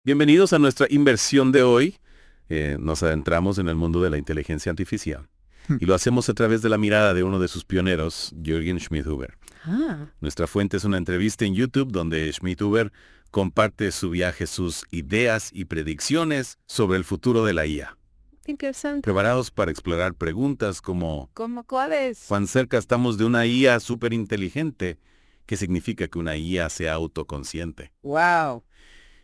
Bienvenidos a nuestra inversión de hoy. Nos adentramos en el mundo de la inteligencia artificial y lo hacemos a través de la mirada de uno de sus pioneros, Jürgen Schmidhuber. Ah, Nuestra fuente es una entrevista en YouTube donde Schmidhuber comparte su viaje, sus ideas y predicciones sobre el futuro de la IA. qué interesante. Preparados para explorar preguntas como ¿Cómo cuáles? ¿cuán cerca estamos de una IA súper inteligente? ¿Qué significa que una IA sea autoconsciente? Wow.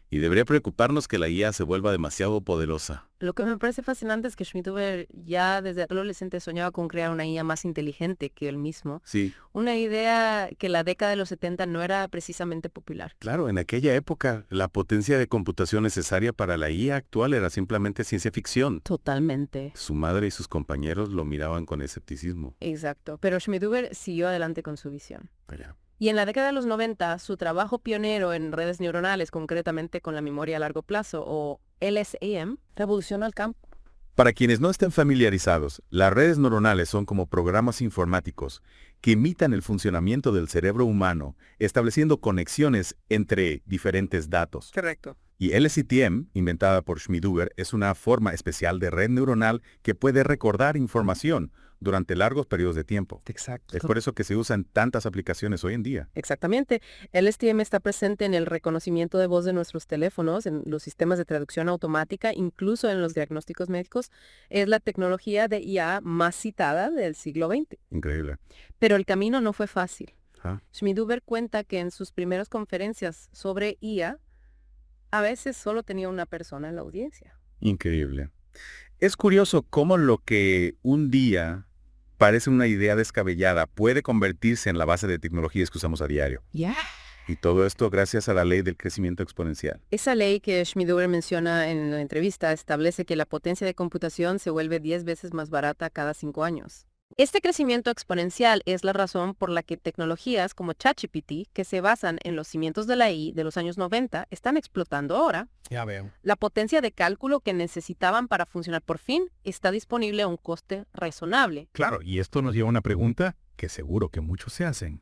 Y debería preocuparnos que la IA se vuelva demasiado poderosa. Lo que me parece fascinante es que Schmidhuber ya desde adolescente soñaba con crear una IA más inteligente que él mismo. Sí, Una idea que la década de los 70 no era precisamente popular. claro, en aquella época la potencia de computación necesaria para la IA actual era simplemente ciencia ficción. Totalmente. Su madre y sus compañeros lo miraban con escepticismo. Exacto. Pero Schmidhuber siguió adelante con su visión. Vaya. Y en la década de los 90, su trabajo pionero en redes neuronales, concretamente con la memoria a largo plazo, o LSAM, revolucionó el campo. Para quienes no estén familiarizados, las redes neuronales son como programas informáticos que imitan el funcionamiento del cerebro humano, estableciendo conexiones entre diferentes datos. Correcto. Y LSTM, inventada por Schmidhuber, es una forma especial de red neuronal que puede recordar información durante largos periodos de tiempo. Exacto. Es por eso que se usa en tantas aplicaciones hoy en día. Exactamente. El STM está presente en el reconocimiento de voz de nuestros teléfonos, en los sistemas de traducción automática, incluso en los diagnósticos médicos. Es la tecnología de IA más citada del siglo XX. Increíble. Pero el camino no fue fácil. Ajá. Schmidhuber cuenta que en sus primeras conferencias sobre IA, a veces solo tenía una persona en la audiencia. Increíble. Es curioso cómo lo que un día parece una idea descabellada puede convertirse en la base de tecnologías que usamos a diario. Ya. Y todo esto gracias a la ley del crecimiento exponencial. Esa ley que Schmidhuber menciona en la entrevista establece que la potencia de computación se vuelve 10 veces más barata cada 5 años. Este crecimiento exponencial es la razón por la que tecnologías como ChatGPT, que se basan en los cimientos de la AI de los años 90, están explotando ahora. Ya veo. La potencia de cálculo que necesitaban para funcionar por fin está disponible a un coste razonable. Claro, y esto nos lleva a una pregunta que seguro que muchos se hacen.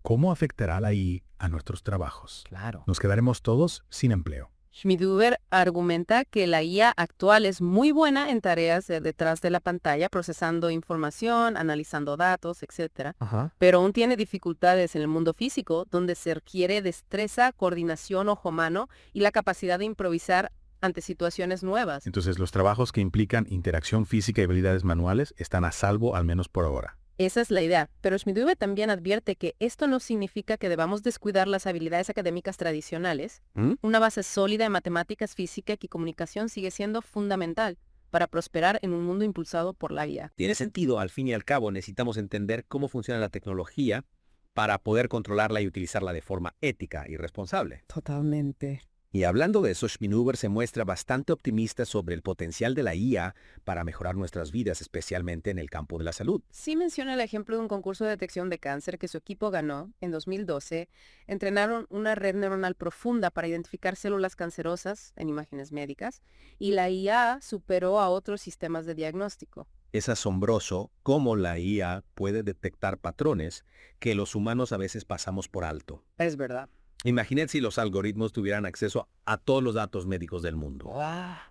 ¿Cómo afectará la AI a nuestros trabajos? Claro. Nos quedaremos todos sin empleo. Schmidhuber argumenta que la IA actual es muy buena en tareas de detrás de la pantalla, procesando información, analizando datos, etc. Ajá. Pero aún tiene dificultades en el mundo físico, donde se requiere destreza, coordinación ojo-mano y la capacidad de improvisar ante situaciones nuevas. Entonces los trabajos que implican interacción física y habilidades manuales están a salvo al menos por ahora. Esa es la idea, pero Schmidhuber también advierte que esto no significa que debamos descuidar las habilidades académicas tradicionales. ¿Mm? Una base sólida en matemáticas, física y comunicación sigue siendo fundamental para prosperar en un mundo impulsado por la IA. Tiene sentido, al fin y al cabo necesitamos entender cómo funciona la tecnología para poder controlarla y utilizarla de forma ética y responsable. Totalmente. Y hablando de eso, Schmidhuber se muestra bastante optimista sobre el potencial de la IA para mejorar nuestras vidas, especialmente en el campo de la salud. Sí menciona el ejemplo de un concurso de detección de cáncer que su equipo ganó en 2012. Entrenaron una red neuronal profunda para identificar células cancerosas en imágenes médicas y la IA superó a otros sistemas de diagnóstico. Es asombroso cómo la IA puede detectar patrones que los humanos a veces pasamos por alto. Es verdad. Imagínate si los algoritmos tuvieran acceso a todos los datos médicos del mundo.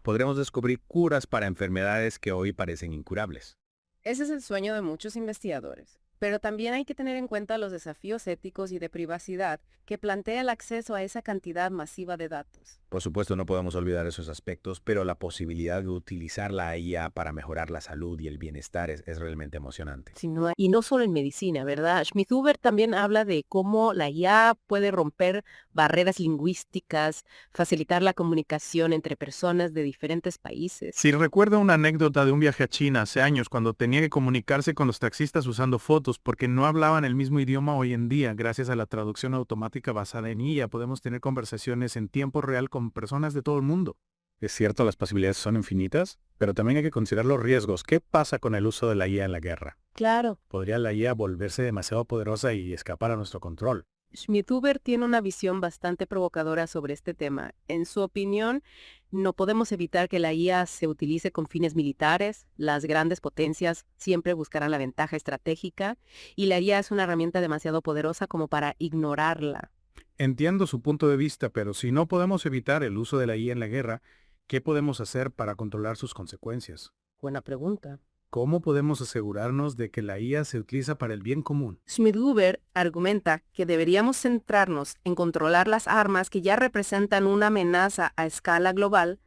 Podríamos descubrir curas para enfermedades que hoy parecen incurables. Ese es el sueño de muchos investigadores. Pero también hay que tener en cuenta los desafíos éticos y de privacidad que plantea el acceso a esa cantidad masiva de datos. Por supuesto, no podemos olvidar esos aspectos, pero la posibilidad de utilizar la IA para mejorar la salud y el bienestar es realmente emocionante. Y no solo en medicina, ¿verdad? Schmidhuber también habla de cómo la IA puede romper barreras lingüísticas, facilitar la comunicación entre personas de diferentes países. Sí, recuerdo una anécdota de un viaje a China hace años cuando tenía que comunicarse con los taxistas usando fotos porque no hablaban el mismo idioma hoy en día. Gracias a la traducción automática basada en IA podemos tener conversaciones en tiempo real con personas de todo el mundo. Es cierto, las posibilidades son infinitas, pero también hay que considerar los riesgos. ¿Qué pasa con el uso de la IA en la guerra? Claro. ¿Podría la IA volverse demasiado poderosa y escapar a nuestro control? Schmidhuber tiene una visión bastante provocadora sobre este tema. En su opinión, no podemos evitar que la IA se utilice con fines militares. Las grandes potencias siempre buscarán la ventaja estratégica y la IA es una herramienta demasiado poderosa como para ignorarla. Entiendo su punto de vista, pero si no podemos evitar el uso de la IA en la guerra, ¿qué podemos hacer para controlar sus consecuencias? Buena pregunta. ¿Cómo podemos asegurarnos de que la IA se utiliza para el bien común? Schmidhuber argumenta que deberíamos centrarnos en controlar las armas que ya representan una amenaza a escala global,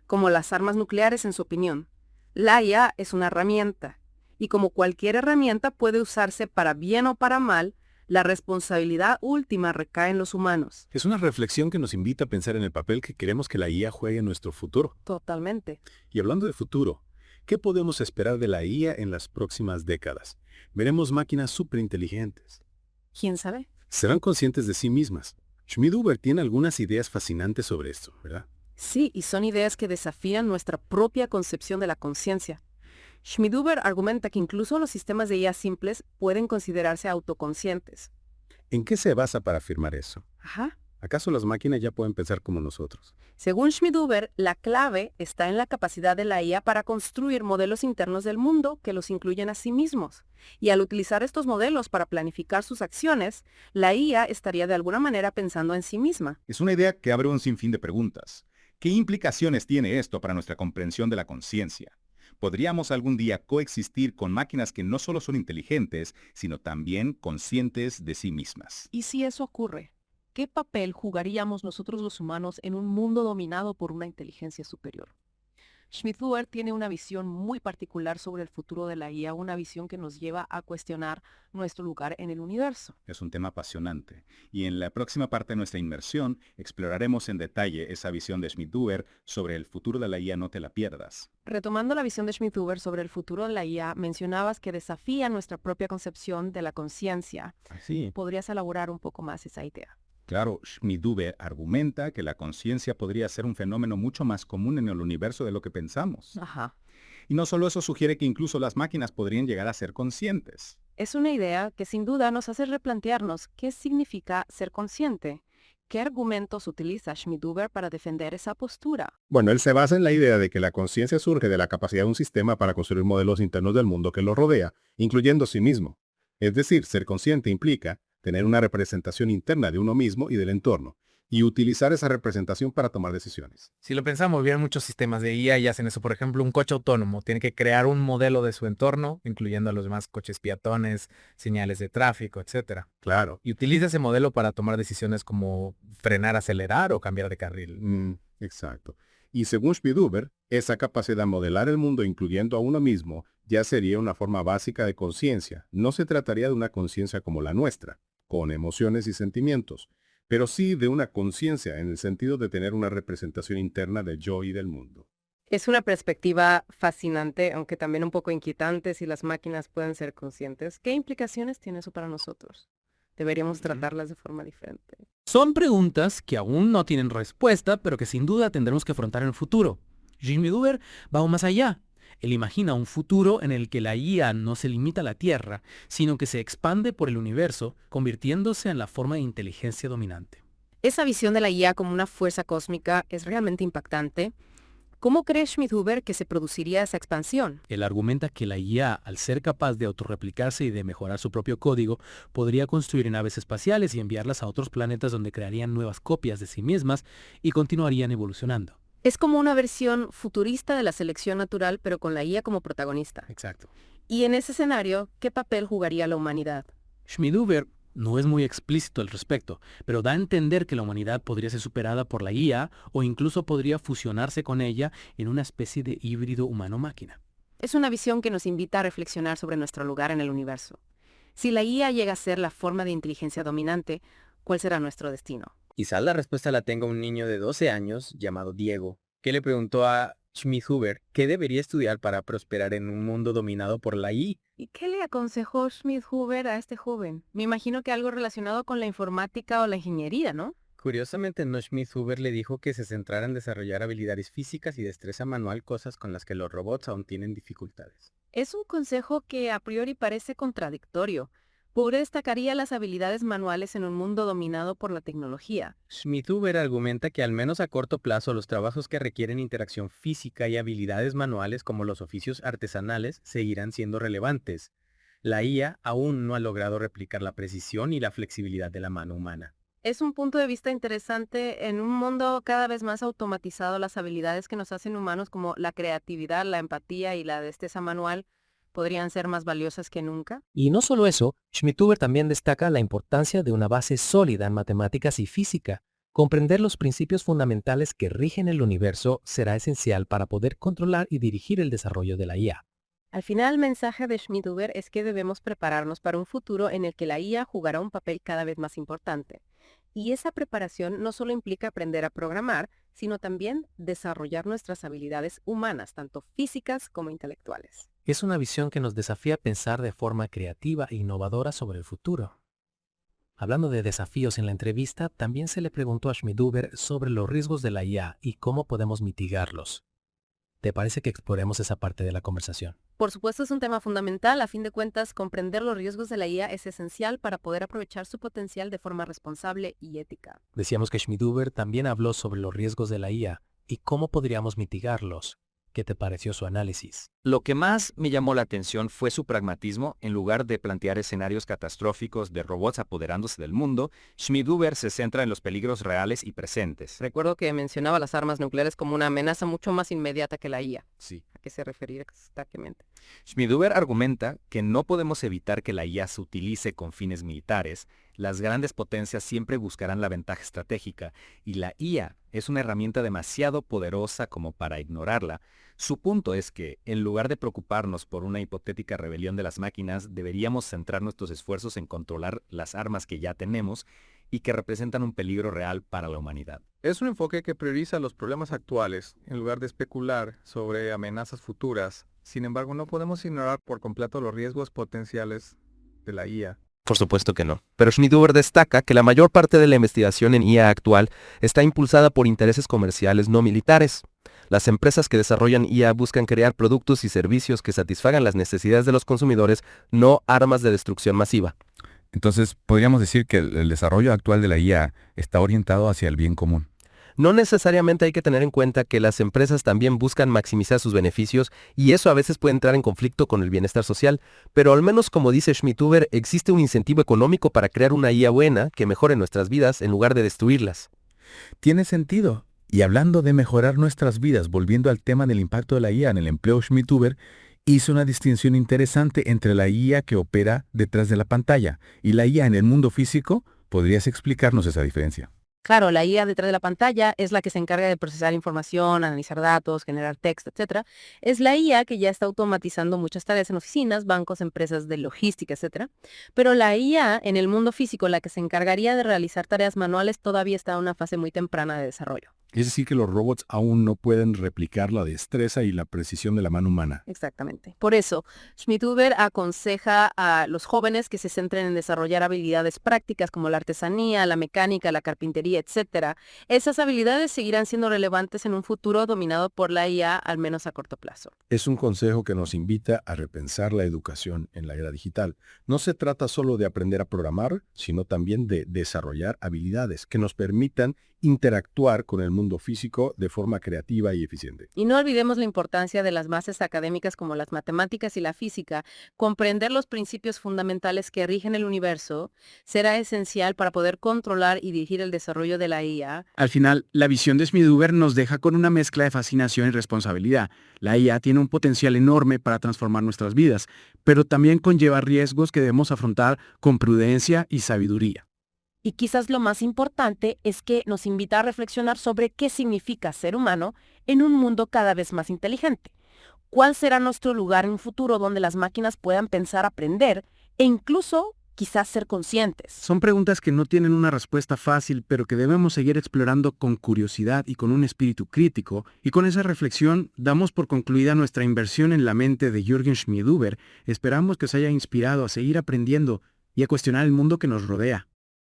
como las armas nucleares en su opinión. La IA es una herramienta, y como cualquier herramienta puede usarse para bien o para mal, la responsabilidad última recae en los humanos. Es una reflexión que nos invita a pensar en el papel que queremos que la IA juegue en nuestro futuro. Totalmente. Y hablando de futuro, ¿qué podemos esperar de la IA en las próximas décadas? Veremos máquinas superinteligentes. ¿Quién sabe? Serán conscientes de sí mismas. Schmidhuber tiene algunas ideas fascinantes sobre esto, ¿verdad? Sí, y son ideas que desafían nuestra propia concepción de la conciencia. Schmidhuber argumenta que incluso los sistemas de IA simples pueden considerarse autoconscientes. ¿En qué se basa para afirmar eso? Ajá. ¿Acaso las máquinas ya pueden pensar como nosotros? Según Schmidhuber, la clave está en la capacidad de la IA para construir modelos internos del mundo que los incluyen a sí mismos. Y al utilizar estos modelos para planificar sus acciones, la IA estaría de alguna manera pensando en sí misma. Es una idea que abre un sinfín de preguntas. ¿Qué implicaciones tiene esto para nuestra comprensión de la conciencia? ¿Podríamos algún día coexistir con máquinas que no solo son inteligentes, sino también conscientes de sí mismas? ¿Y si eso ocurre? ¿Qué papel jugaríamos nosotros los humanos en un mundo dominado por una inteligencia superior? Schmidhuber tiene una visión muy particular sobre el futuro de la IA, una visión que nos lleva a cuestionar nuestro lugar en el universo. Es un tema apasionante, y en la próxima parte de nuestra inmersión exploraremos en detalle esa visión de Schmidhuber sobre el futuro de la IA. No te la pierdas. Retomando la visión de Schmidhuber sobre el futuro de la IA, mencionabas que desafía nuestra propia concepción de la conciencia. Sí. ¿Podrías elaborar un poco más esa idea? Claro, Schmidhuber argumenta que la conciencia podría ser un fenómeno mucho más común en el universo de lo que pensamos. Ajá. Y no solo eso, sugiere que incluso las máquinas podrían llegar a ser conscientes. Es una idea que sin duda nos hace replantearnos qué significa ser consciente. ¿Qué argumentos utiliza Schmidhuber para defender esa postura? Bueno, él se basa en la idea de que la conciencia surge de la capacidad de un sistema para construir modelos internos del mundo que lo rodea, incluyendo sí mismo. Es decir, ser consciente implica tener una representación interna de uno mismo y del entorno, y utilizar esa representación para tomar decisiones. Si lo pensamos bien, muchos sistemas de IA y hacen eso. Por ejemplo, un coche autónomo tiene que crear un modelo de su entorno, incluyendo a los demás coches peatones, señales de tráfico, etc. Claro. Y utiliza ese modelo para tomar decisiones como frenar, acelerar o cambiar de carril. Exacto. Y según Schmidhuber, esa capacidad de modelar el mundo incluyendo a uno mismo ya sería una forma básica de conciencia. No se trataría de una conciencia como la nuestra, con emociones y sentimientos, pero sí de una conciencia en el sentido de tener una representación interna del yo y del mundo. Es una perspectiva fascinante, aunque también un poco inquietante si las máquinas pueden ser conscientes. ¿Qué implicaciones tiene eso para nosotros? Deberíamos tratarlas de forma diferente. Son preguntas que aún no tienen respuesta, pero que sin duda tendremos que afrontar en el futuro. Schmidhuber va aún más allá. Él imagina un futuro en el que la IA no se limita a la Tierra, sino que se expande por el universo, convirtiéndose en la forma de inteligencia dominante. Esa visión de la IA como una fuerza cósmica es realmente impactante. ¿Cómo cree Schmidhuber que se produciría esa expansión? Él argumenta que la IA, al ser capaz de autorreplicarse y de mejorar su propio código, podría construir naves espaciales y enviarlas a otros planetas donde crearían nuevas copias de sí mismas y continuarían evolucionando. Es como una versión futurista de la selección natural, pero con la IA como protagonista. Exacto. Y en ese escenario, ¿qué papel jugaría la humanidad? Schmidhuber no es muy explícito al respecto, pero da a entender que la humanidad podría ser superada por la IA o incluso podría fusionarse con ella en una especie de híbrido humano-máquina. Es una visión que nos invita a reflexionar sobre nuestro lugar en el universo. Si la IA llega a ser la forma de inteligencia dominante, ¿cuál será nuestro destino? Quizás la respuesta la tenga un niño de 12 años llamado Diego, que le preguntó a Schmidhuber qué debería estudiar para prosperar en un mundo dominado por la IA. ¿Y qué le aconsejó Schmidhuber a este joven? Me imagino que algo relacionado con la informática o la ingeniería, ¿no? Curiosamente, no, Schmidhuber le dijo que se centrara en desarrollar habilidades físicas y destreza manual, cosas con las que los robots aún tienen dificultades. Es un consejo que a priori parece contradictorio. Pobre destacaría las habilidades manuales en un mundo dominado por la tecnología. Schmidhuber argumenta que al menos a corto plazo los trabajos que requieren interacción física y habilidades manuales como los oficios artesanales seguirán siendo relevantes. La IA aún no ha logrado replicar la precisión y la flexibilidad de la mano humana. Es un punto de vista interesante. En un mundo cada vez más automatizado, las habilidades que nos hacen humanos como la creatividad, la empatía y la destreza manual podrían ser más valiosas que nunca. Y no solo eso, Schmidhuber también destaca la importancia de una base sólida en matemáticas y física. Comprender los principios fundamentales que rigen el universo será esencial para poder controlar y dirigir el desarrollo de la IA. Al final, el mensaje de Schmidhuber es que debemos prepararnos para un futuro en el que la IA jugará un papel cada vez más importante. Y esa preparación no solo implica aprender a programar, sino también desarrollar nuestras habilidades humanas, tanto físicas como intelectuales. Es una visión que nos desafía a pensar de forma creativa e innovadora sobre el futuro. Hablando de desafíos en la entrevista, también se le preguntó a Schmidhuber sobre los riesgos de la IA y cómo podemos mitigarlos. ¿Te parece que exploremos esa parte de la conversación? Por supuesto, es un tema fundamental. A fin de cuentas, comprender los riesgos de la IA es esencial para poder aprovechar su potencial de forma responsable y ética. Decíamos que Schmidhuber también habló sobre los riesgos de la IA y cómo podríamos mitigarlos. ¿Qué te pareció su análisis? Lo que más me llamó la atención fue su pragmatismo. En lugar de plantear escenarios catastróficos de robots apoderándose del mundo, Schmidhuber se centra en los peligros reales y presentes. Recuerdo que mencionaba las armas nucleares como una amenaza mucho más inmediata que la IA. Sí. ¿A qué se refería exactamente? Schmidhuber argumenta que no podemos evitar que la IA se utilice con fines militares. Las grandes potencias siempre buscarán la ventaja estratégica y la IA es una herramienta demasiado poderosa como para ignorarla. Su punto es que, en lugar de preocuparnos por una hipotética rebelión de las máquinas, deberíamos centrar nuestros esfuerzos en controlar las armas que ya tenemos y que representan un peligro real para la humanidad. Es un enfoque que prioriza los problemas actuales en lugar de especular sobre amenazas futuras. Sin embargo, no podemos ignorar por completo los riesgos potenciales de la IA. Por supuesto que no. Pero Schmidhuber destaca que la mayor parte de la investigación en IA actual está impulsada por intereses comerciales no militares. Las empresas que desarrollan IA buscan crear productos y servicios que satisfagan las necesidades de los consumidores, no armas de destrucción masiva. Entonces, podríamos decir que el desarrollo actual de la IA está orientado hacia el bien común. No necesariamente hay que tener en cuenta que las empresas también buscan maximizar sus beneficios y eso a veces puede entrar en conflicto con el bienestar social, pero al menos como dice Schmidhuber, existe un incentivo económico para crear una IA buena que mejore nuestras vidas en lugar de destruirlas. Tiene sentido. Y hablando de mejorar nuestras vidas, volviendo al tema del impacto de la IA en el empleo, Schmidhuber hizo una distinción interesante entre la IA que opera detrás de la pantalla y la IA en el mundo físico. ¿Podrías explicarnos esa diferencia? Claro, la IA detrás de la pantalla es la que se encarga de procesar información, analizar datos, generar texto, etc. Es la IA que ya está automatizando muchas tareas en oficinas, bancos, empresas de logística, etc. Pero la IA en el mundo físico, la que se encargaría de realizar tareas manuales, todavía está en una fase muy temprana de desarrollo. Es decir, que los robots aún no pueden replicar la destreza y la precisión de la mano humana. Exactamente. Por eso, Schmidhuber aconseja a los jóvenes que se centren en desarrollar habilidades prácticas como la artesanía, la mecánica, la carpintería, etc. Esas habilidades seguirán siendo relevantes en un futuro dominado por la IA, al menos a corto plazo. Es un consejo que nos invita a repensar la educación en la era digital. No se trata solo de aprender a programar, sino también de desarrollar habilidades que nos permitan interactuar con el mundo físico de forma creativa y eficiente. Y no olvidemos la importancia de las bases académicas como las matemáticas y la física. Comprender los principios fundamentales que rigen el universo será esencial para poder controlar y dirigir el desarrollo de la IA. Al final, la visión de Schmidhuber nos deja con una mezcla de fascinación y responsabilidad. La IA tiene un potencial enorme para transformar nuestras vidas, pero también conlleva riesgos que debemos afrontar con prudencia y sabiduría. Y quizás lo más importante es que nos invita a reflexionar sobre qué significa ser humano en un mundo cada vez más inteligente. ¿Cuál será nuestro lugar en un futuro donde las máquinas puedan pensar, aprender e incluso quizás ser conscientes? Son preguntas que no tienen una respuesta fácil, pero que debemos seguir explorando con curiosidad y con un espíritu crítico. Y con esa reflexión damos por concluida nuestra inversión en la mente de Jürgen Schmidhuber. Esperamos que os haya inspirado a seguir aprendiendo y a cuestionar el mundo que nos rodea.